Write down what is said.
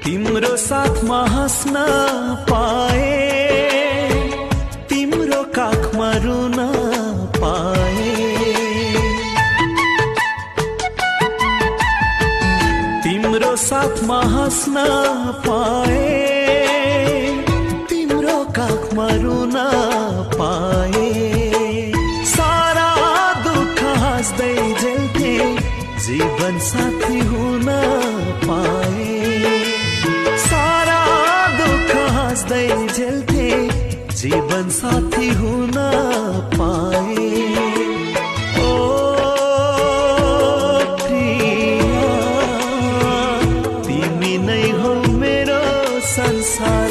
तिम्रो साथमा हाँस्न पाए, तिम्रो काखमा रुन पाए। तिम्रो साथमा हाँस्न पाए, तिम्रो काखमा रुन पाए। सारा दुःख हाँस्दै झेल्थे, जीवन साथी हुन पाए। सारा दुःख हाँस्दै झेल्थे, जीवन साथी हुन पाए। ओ प्रिया, तिमी नै हो मेरो संसार।